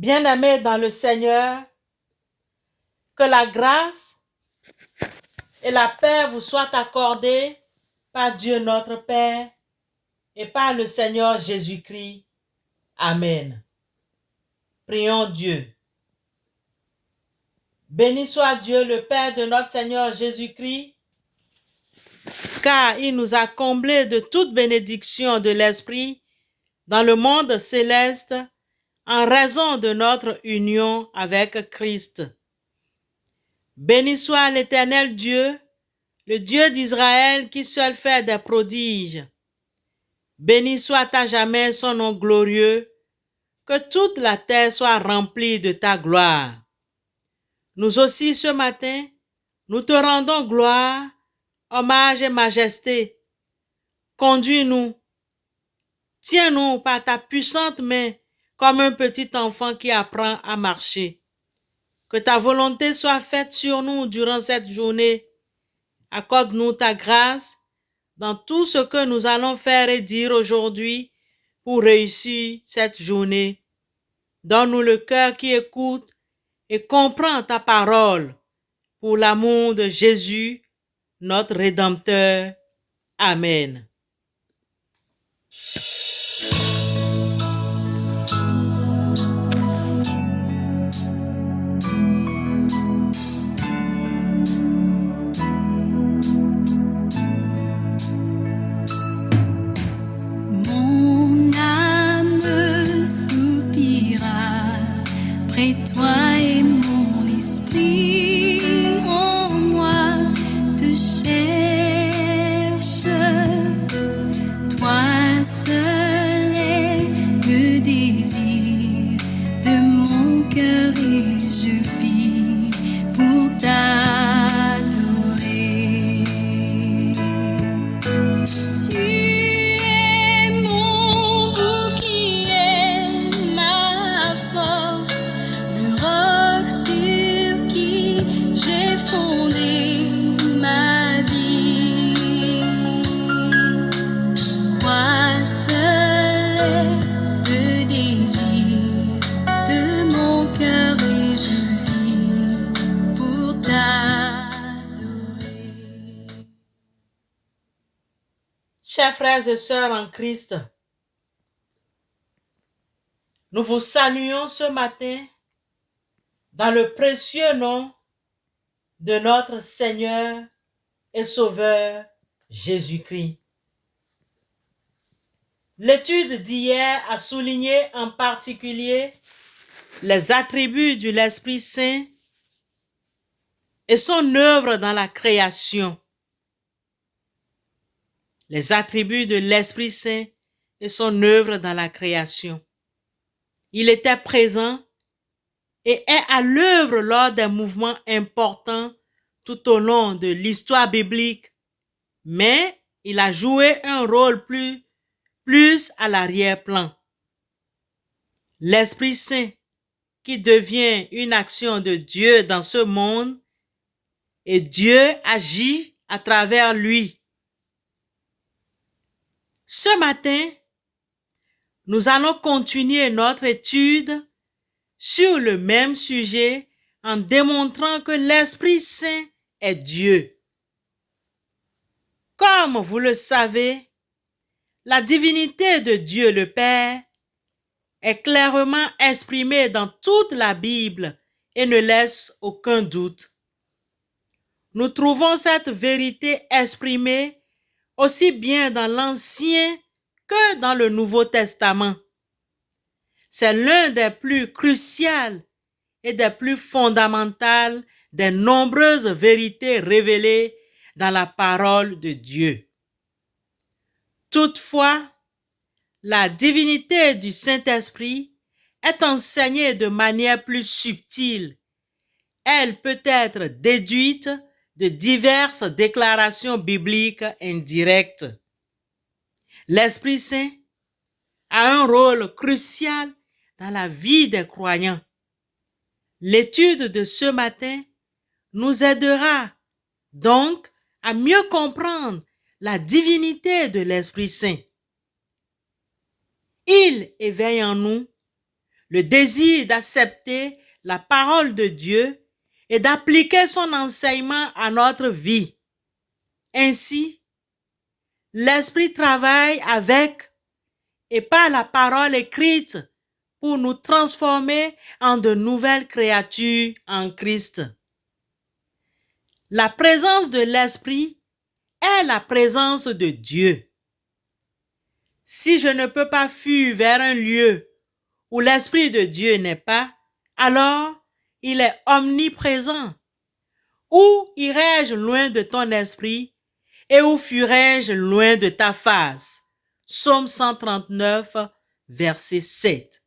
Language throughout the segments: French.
Bien-aimés dans le Seigneur, que la grâce et la paix vous soient accordées par Dieu notre Père et par le Seigneur Jésus-Christ. Amen. Prions Dieu. Béni soit Dieu, le Père de notre Seigneur Jésus-Christ, car il nous a comblés de toute bénédiction de l'Esprit dans le monde céleste en raison de notre union avec Christ. Béni soit l'Éternel Dieu, le Dieu d'Israël qui seul fait des prodiges. Béni soit à jamais son nom glorieux, que toute la terre soit remplie de ta gloire. Nous aussi ce matin, nous te rendons gloire, hommage et majesté. Conduis-nous, tiens-nous par ta puissante main comme un petit enfant qui apprend à marcher. Que ta volonté soit faite sur nous durant cette journée. Accorde-nous ta grâce dans tout ce que nous allons faire et dire aujourd'hui pour réussir cette journée. Donne-nous le cœur qui écoute et comprend ta parole pour l'amour de Jésus, notre Rédempteur. Amen. Près de toi et mon esprit en moi te cherche. Toi seul est le désir de mon cœur et je vis pour t'adorer. Tu es mon bouclier, ma force, roc sur qui j'ai fondé ma vie. Toi seul est le désir de mon cœur et je vis pour t'adorer. Chers frères et sœurs en Christ, nous vous saluons ce matin dans le précieux nom de notre Seigneur et Sauveur Jésus-Christ. L'étude d'hier a souligné en particulier les attributs de l'Esprit Saint et son œuvre dans la création. Les attributs de l'Esprit Saint et son œuvre dans la création. Il était présent et est à l'œuvre lors des mouvements importants tout au long de l'histoire biblique, mais il a joué un rôle plus à l'arrière-plan. L'Esprit Saint, qui devient une action de Dieu dans ce monde, et Dieu agit à travers lui. Ce matin, nous allons continuer notre étude sur le même sujet en démontrant que l'Esprit Saint est Dieu. Comme vous le savez, la divinité de Dieu le Père est clairement exprimée dans toute la Bible et ne laisse aucun doute. Nous trouvons cette vérité exprimée aussi bien dans l'Ancien que dans le Nouveau Testament. C'est l'un des plus cruciaux et des plus fondamentales des nombreuses vérités révélées dans la parole de Dieu. Toutefois, la divinité du Saint-Esprit est enseignée de manière plus subtile. Elle peut être déduite de diverses déclarations bibliques indirectes. L'Esprit Saint a un rôle crucial dans la vie des croyants. L'étude de ce matin nous aidera donc à mieux comprendre la divinité de l'Esprit Saint. Il éveille en nous le désir d'accepter la parole de Dieu et d'appliquer son enseignement à notre vie. Ainsi, l'Esprit travaille avec et par la parole écrite pour nous transformer en de nouvelles créatures en Christ. La présence de l'Esprit est la présence de Dieu. Si je ne peux pas fuir vers un lieu où l'Esprit de Dieu n'est pas, alors il est omniprésent. Où irai-je loin de ton esprit et où fuirai-je loin de ta face? Psaume 139, verset 7.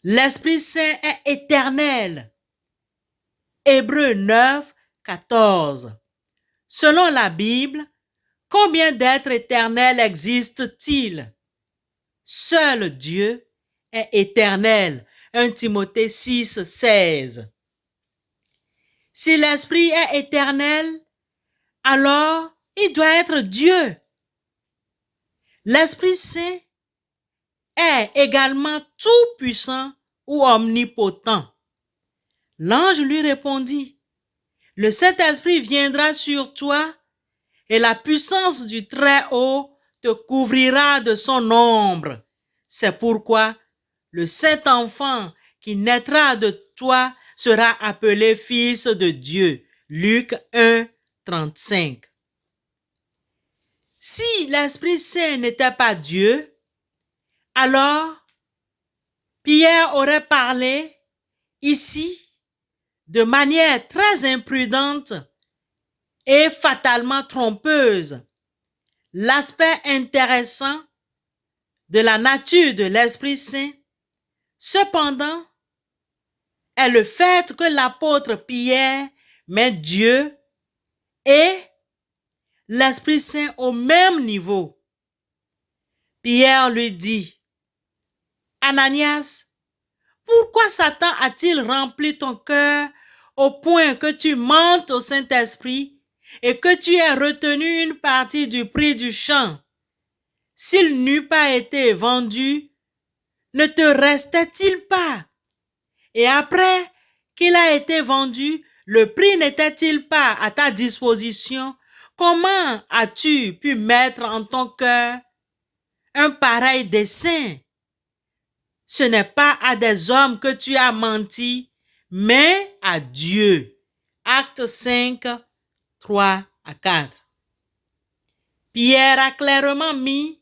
L'Esprit Saint est éternel. Hébreux 9, 14. Selon la Bible, combien d'êtres éternels existent-ils? Seul Dieu est éternel. 1 Timothée 6, 16. Si l'Esprit est éternel, alors il doit être Dieu. L'Esprit Saint est également tout-puissant ou omnipotent. L'ange lui répondit, « Le Saint-Esprit viendra sur toi et la puissance du Très-Haut te couvrira de son ombre. C'est pourquoi le Saint-Enfant qui naîtra de toi sera appelé Fils de Dieu. » Luc 1, 35. Si l'Esprit Saint n'était pas Dieu, alors Pierre aurait parlé ici de manière très imprudente et fatalement trompeuse. L'aspect intéressant de la nature de l'Esprit Saint, cependant, est le fait que l'apôtre Pierre met Dieu et l'Esprit Saint au même niveau. Pierre lui dit, « Ananias, pourquoi Satan a-t-il rempli ton cœur au point que tu mentes au Saint-Esprit et que tu aies retenu une partie du prix du champ? S'il n'eût pas été vendu, ne te restait-il pas? Et après qu'il a été vendu, le prix n'était-il pas à ta disposition? Comment as-tu pu mettre en ton cœur un pareil dessein? Ce n'est pas à des hommes que tu as menti, mais à Dieu. » Actes 5, 3 à 4. Pierre a clairement mis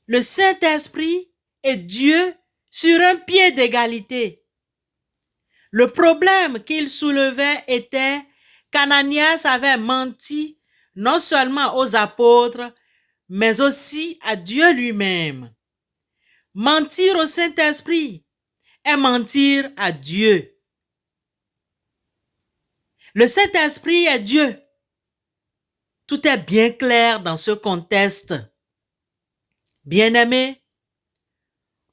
le Saint-Esprit et Dieu sur un pied d'égalité. Le problème qu'il soulevait était qu'Ananias avait menti non seulement aux apôtres, mais aussi à Dieu lui-même. Mentir au Saint-Esprit est mentir à Dieu. Le Saint-Esprit est Dieu. Tout est bien clair dans ce contexte. Bien-aimés,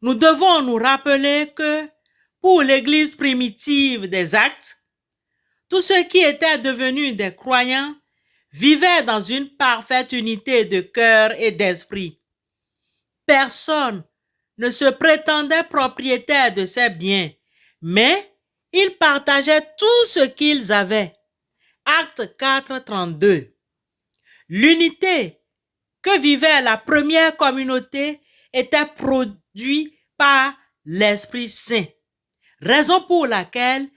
nous devons nous rappeler que pour l'Église primitive des Actes, tous ceux qui étaient devenus des croyants vivaient dans une parfaite unité de cœur et d'esprit. Personne ne se prétendait propriétaire de ses biens, mais ils partageaient tout ce qu'ils avaient. Actes 4, 32. L'unité que vivait la première communauté était produite par l'Esprit Saint, raison pour laquelle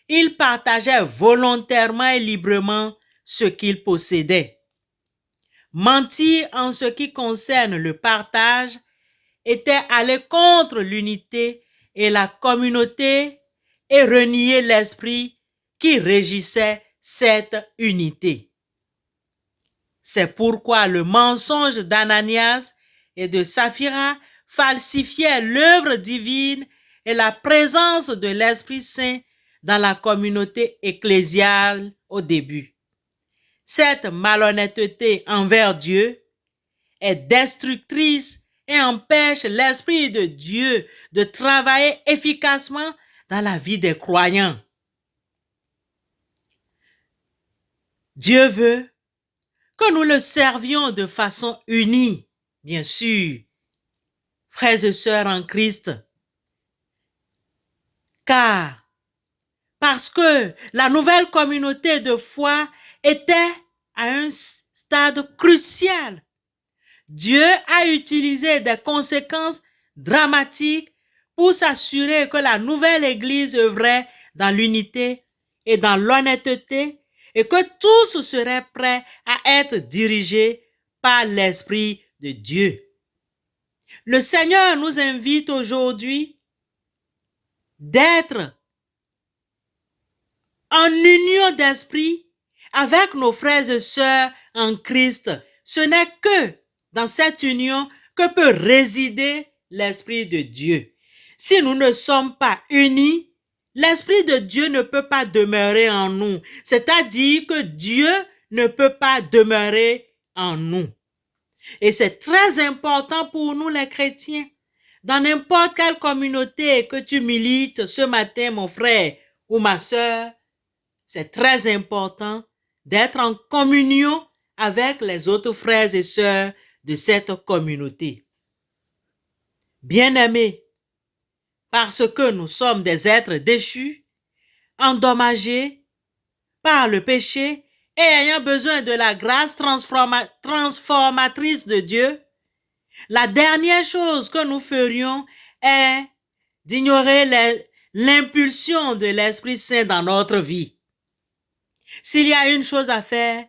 ils partageaient volontairement et librement ce qu'ils possédaient. Mentir en ce qui concerne le partage était aller contre l'unité et la communauté et renier l'esprit qui régissait cette unité. C'est pourquoi le mensonge d'Ananias et de Saphira falsifiait l'œuvre divine et la présence de l'Esprit Saint dans la communauté ecclésiale au début. Cette malhonnêteté envers Dieu est destructrice et empêche l'Esprit de Dieu de travailler efficacement dans la vie des croyants. Dieu veut que nous le servions de façon unie, bien sûr. frères et sœurs en Christ. Parce que la nouvelle communauté de foi était à un stade crucial, Dieu a utilisé des conséquences dramatiques pour s'assurer que la nouvelle Église œuvrait dans l'unité et dans l'honnêteté et que tous seraient prêts à être dirigés par l'Esprit de Dieu. Le Seigneur nous invite aujourd'hui d'être en union d'esprit avec nos frères et sœurs en Christ. Ce n'est que dans cette union que peut résider l'Esprit de Dieu. Si nous ne sommes pas unis, l'Esprit de Dieu ne peut pas demeurer en nous. C'est-à-dire que Dieu ne peut pas demeurer en nous. Et c'est très important pour nous les chrétiens. Dans n'importe quelle communauté que tu milites ce matin, mon frère ou ma sœur, c'est très important d'être en communion avec les autres frères et sœurs de cette communauté. Bien-aimés, parce que nous sommes des êtres déchus, endommagés par le péché et ayant besoin de la grâce transformatrice de Dieu, la dernière chose que nous ferions est d'ignorer l'impulsion de l'Esprit Saint dans notre vie. S'il y a une chose à faire,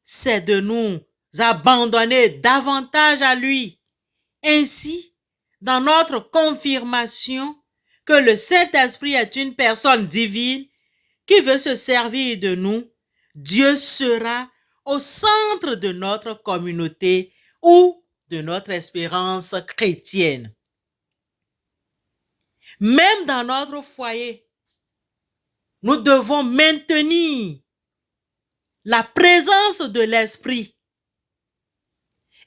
c'est de nous abandonner davantage à lui. Ainsi, dans notre confirmation que le Saint-Esprit est une personne divine qui veut se servir de nous, Dieu sera au centre de notre communauté ou de notre espérance chrétienne. Même dans notre foyer, nous devons maintenir la présence de l'Esprit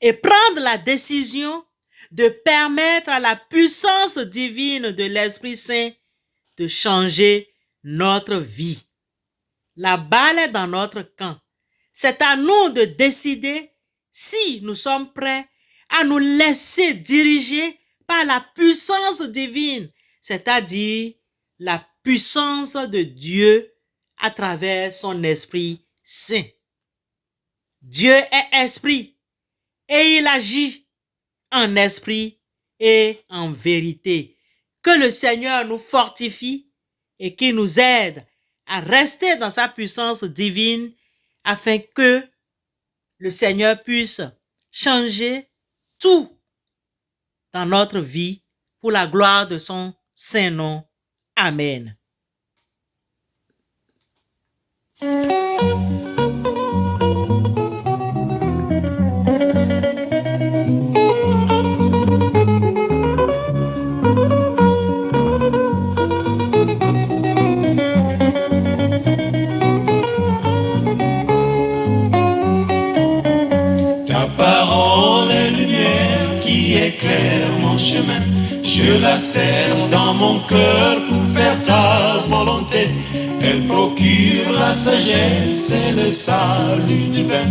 et prendre la décision de permettre à la puissance divine de l'Esprit Saint de changer notre vie. La balle est dans notre camp. C'est à nous de décider si nous sommes prêts à nous laisser diriger par la puissance divine, c'est-à-dire la puissance de Dieu à travers son Esprit Saint. Dieu est esprit et il agit en esprit et en vérité. Que le Seigneur nous fortifie et qu'il nous aide à rester dans sa puissance divine afin que le Seigneur puisse changer tout dans notre vie pour la gloire de son saint nom. Amen. Ta parole est lumière qui éclaire mon chemin. Je la serre dans mon cœur pour faire ta volonté. Elle procure la sagesse et le salut divin.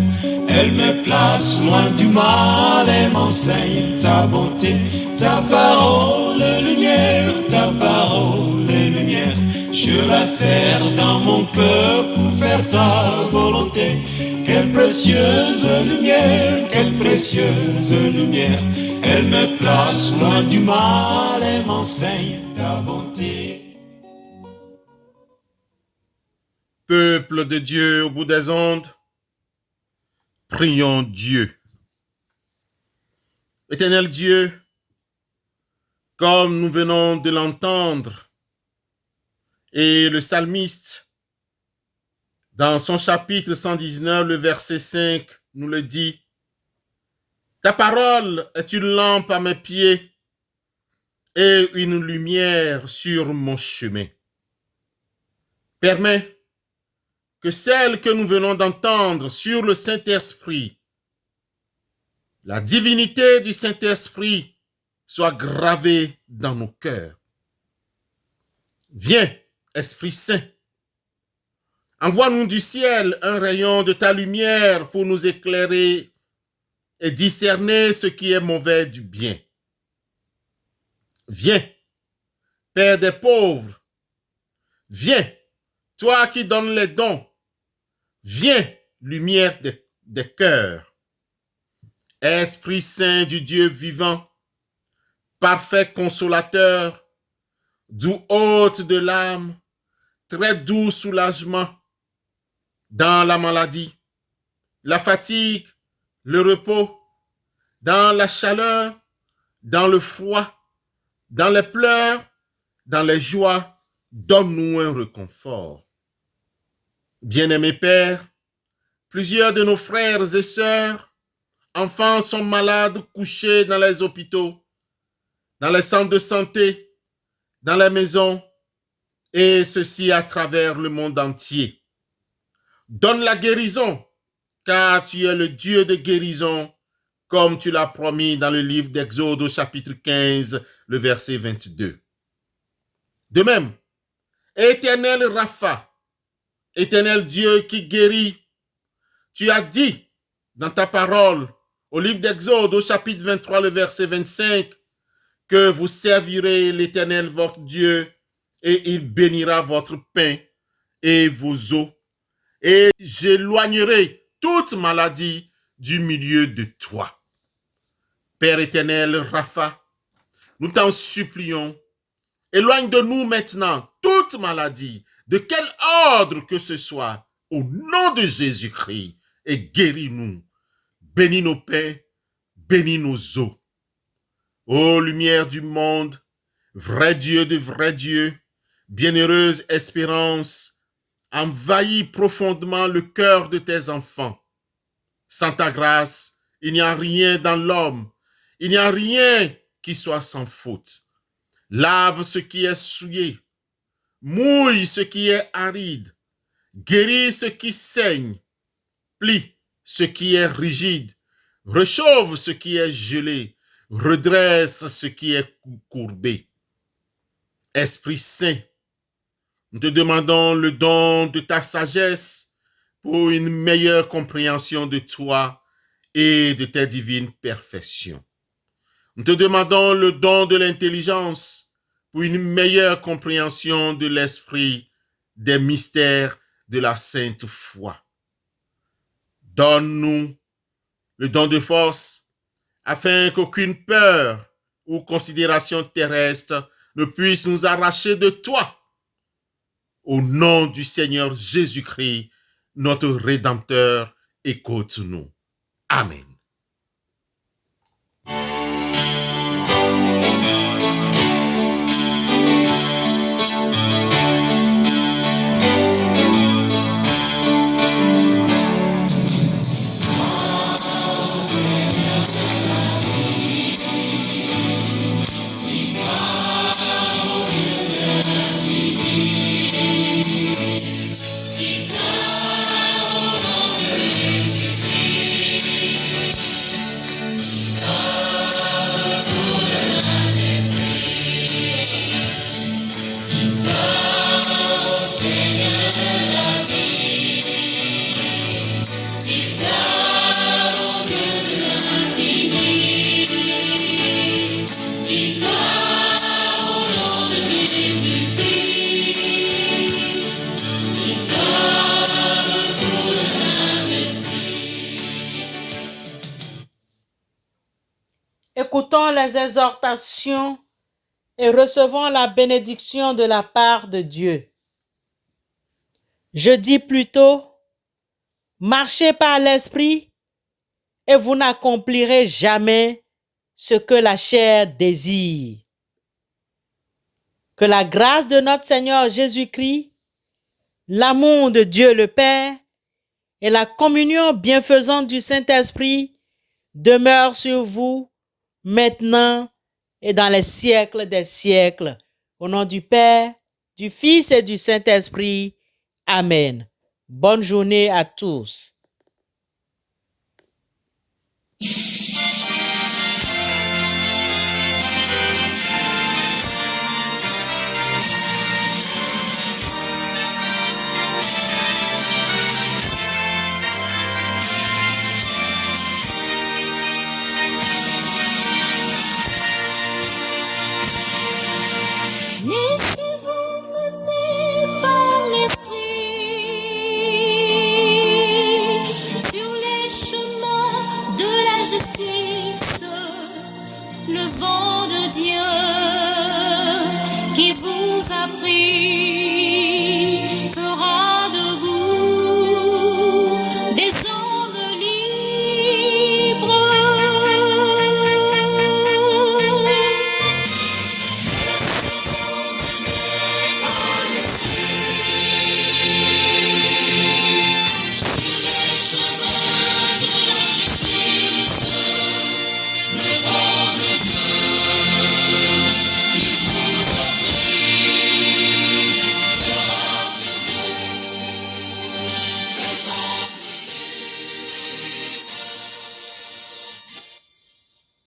Elle me place loin du mal et m'enseigne ta bonté. Ta parole est lumière, ta parole est lumière. Je la serre dans mon cœur pour faire ta volonté. Quelle précieuse lumière, quelle précieuse lumière. Elle me place loin du mal et m'enseigne ta bonté. Peuple de Dieu au bout des ondes, prions Dieu. Éternel Dieu, comme nous venons de l'entendre, et le psalmiste, dans son chapitre 119, le verset 5, nous le dit, « Ta parole est une lampe à mes pieds et une lumière sur mon chemin. » Permets que celle que nous venons d'entendre sur le Saint-Esprit, la divinité du Saint-Esprit, soit gravée dans nos cœurs. Viens, Esprit Saint, envoie-nous du ciel un rayon de ta lumière pour nous éclairer et discerner ce qui est mauvais du bien. Viens, Père des pauvres. Viens, toi qui donnes les dons. Viens, lumière des cœurs. Esprit Saint du Dieu vivant, parfait consolateur, doux hôte de l'âme, très doux soulagement dans la maladie, la fatigue, le repos, dans la chaleur, dans le froid, dans les pleurs, dans les joies, donne-nous un réconfort. Bien-aimé Père, plusieurs de nos frères et sœurs, enfants sont malades, couchés dans les hôpitaux, dans les centres de santé, dans les maisons, et ceci à travers le monde entier. Donne la guérison, car tu es le Dieu de guérison, comme tu l'as promis dans le livre d'Exode au chapitre 15, le verset 22. De même, Éternel Rapha, Éternel Dieu qui guérit, tu as dit dans ta parole au livre d'Exode au chapitre 23, le verset 25, que vous servirez l'Éternel votre Dieu et il bénira votre pain et vos eaux et j'éloignerai toute maladie du milieu de toi. Père éternel, Rapha, nous t'en supplions, éloigne de nous maintenant toute maladie, de quel ordre que ce soit, au nom de Jésus-Christ, et guéris-nous. Bénis nos pains, bénis nos eaux. Ô lumière du monde, vrai Dieu de vrai Dieu, bienheureuse espérance, envahis profondément le cœur de tes enfants. Sans ta grâce, il n'y a rien dans l'homme, il n'y a rien qui soit sans faute. Lave ce qui est souillé, mouille ce qui est aride, guéris ce qui saigne, plie ce qui est rigide, réchauffe ce qui est gelé, redresse ce qui est courbé. Esprit Saint, nous te demandons le don de ta sagesse pour une meilleure compréhension de toi et de tes divines perfections. Nous te demandons le don de l'intelligence pour une meilleure compréhension de l'esprit des mystères de la sainte foi. Donne-nous le don de force afin qu'aucune peur ou considération terrestre ne puisse nous arracher de toi. Au nom du Seigneur Jésus-Christ, notre Rédempteur, écoute-nous. Amen. Écoutons les exhortations et recevons la bénédiction de la part de Dieu. Je dis plutôt, marchez par l'esprit et vous n'accomplirez jamais ce que la chair désire. Que la grâce de notre Seigneur Jésus-Christ, l'amour de Dieu le Père et la communion bienfaisante du Saint-Esprit demeurent sur vous maintenant et dans les siècles des siècles. Au nom du Père, du Fils et du Saint-Esprit. Amen. Bonne journée à tous.